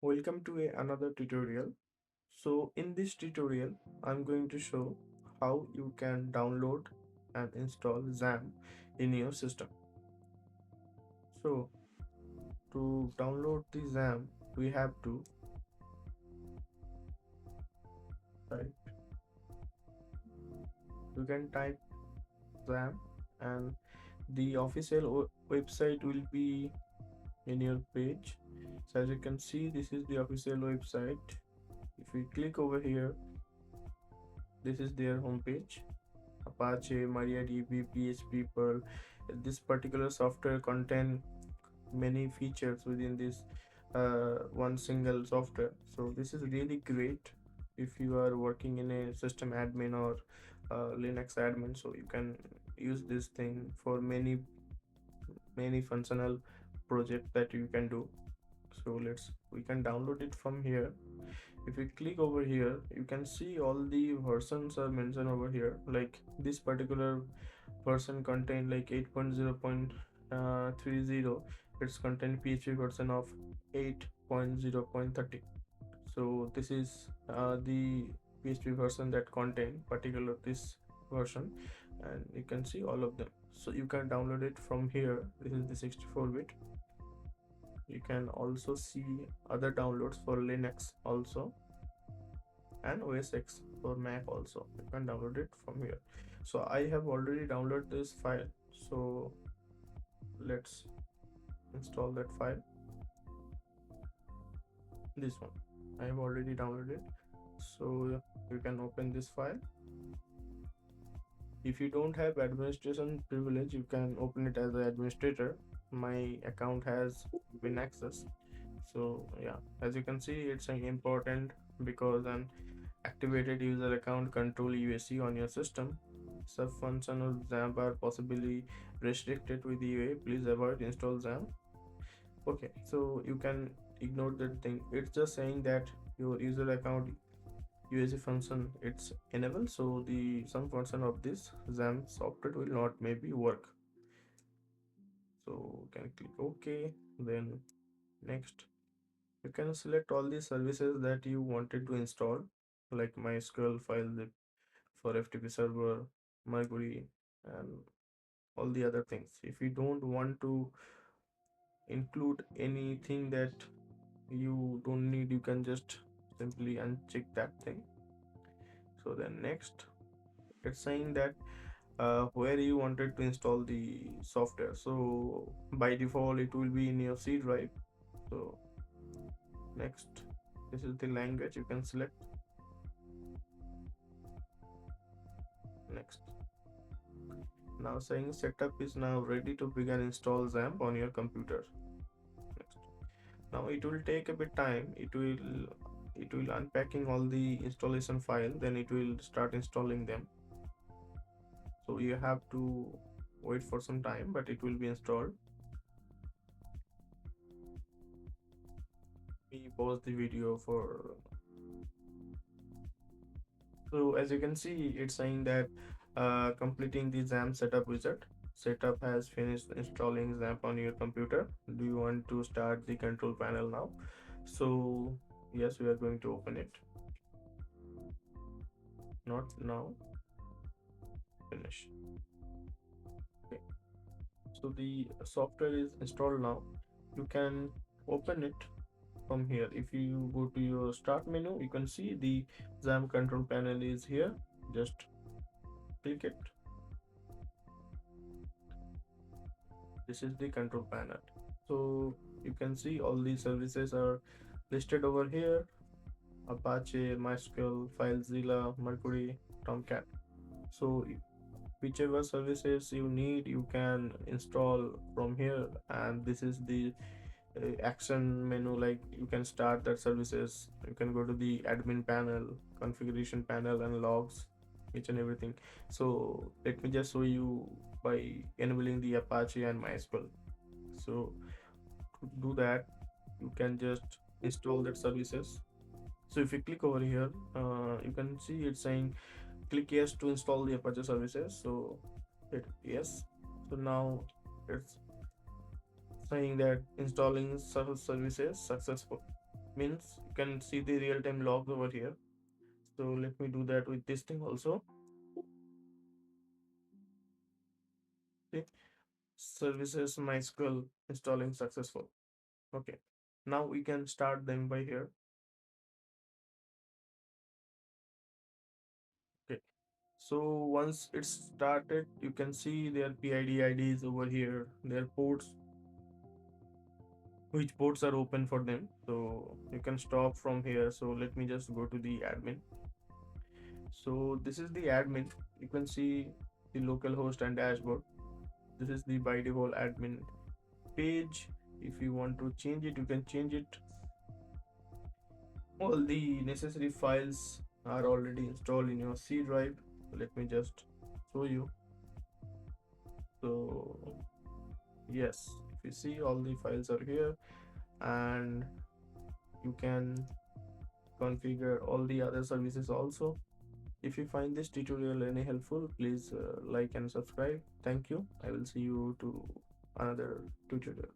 Welcome to another tutorial. So in this tutorial, I'm going to show how you can download and install XAMPP in your system. So to download the XAMPP, we have to type, you can type XAMPP and the official website will be in your page. So as you can see, this is the official website. If we click over here, this is their homepage. Apache, MariaDB, PHP, Perl. This particular software contain many features within this one single software. So this is really great if you are working in a system admin or Linux admin. So you can use this thing for many functional projects that you can do. So we can download it from here. If you click over here, you can see all the versions are mentioned over here. Like this particular version contain like 8.0.30. It's contain PHP version of 8.0.30. So this is the PHP version that contain particular this version, and you can see all of them. So you can download it from here. This is the 64-bit. You can also see other downloads for Linux also, and OS X for Mac also. You can download it from here. So I have already downloaded this file. So let's install that file. This one I have already downloaded. So you can open this file. If you don't have administration privilege, you can open it as an administrator. My account has been accessed. So yeah, as you can see, it's important because an activated user account control UAC on your system. Sub-function of XAMPP are possibly restricted with UA. Please avoid install XAMPP. Okay, so you can ignore that thing. It's just saying that your user account UAC function it's enabled, so the some function of this XAMPP software will not maybe work. So you can click OK. Then next, you can select all the services that you wanted to install, like MySQL, FileZip for FTP server, Mercury, and all the other things. If you don't want to include anything that you don't need, you can just simply uncheck that thing. So then next, it's saying that where you wanted to install the software. So by default it will be in your C drive. So next, this is the language you can select. Next, now saying setup is now ready to begin install XAMPP on your computer. Next, now it will take a bit time. It will unpacking all the installation file, then it will start installing them. So you have to wait for some time, but it will be installed. We pause the video for. So as you can see, it's saying that completing the XAMPP setup wizard. Setup has finished installing XAMPP on your computer. Do you want to start the control panel now? So yes, we are going to open it. Not now. Finish. Okay. So the software is installed now. You can open it from here. If you go to your start menu, you can see the XAMPP control panel is here. Just click it. This is the control panel. So you can see all these services are listed over here: Apache, MySQL, FileZilla, Mercury, Tomcat. So whichever services you need, you can install from here. And this is the action menu. Like you can start that services. You can go to the admin panel, configuration panel, and logs, each and everything. So let me just show you by enabling the Apache and MySQL. So to do that, you can just install that services. So if you click over here, you can see it's saying click yes to install the Apache services. So hit yes. So now it's saying that installing services successful. means you can see the real-time logs over here. So let me do that with this thing also. See, services MySQL installing successful. Okay, now we can start them by here. Okay, so once it's started, you can see their PID IDs over here, their ports, which ports are open for them. So you can stop from here. So let me just go to the admin. So this is the admin. You can see the local host and dashboard. This is the by default admin page. If you want to change it, you can change it. All the necessary files are already installed in your C drive. Let me just show you. So yes, if you see, all the files are here, and you can configure all the other services also. If you find this tutorial any helpful, please like and subscribe. Thank you. I will see you to another tutorial.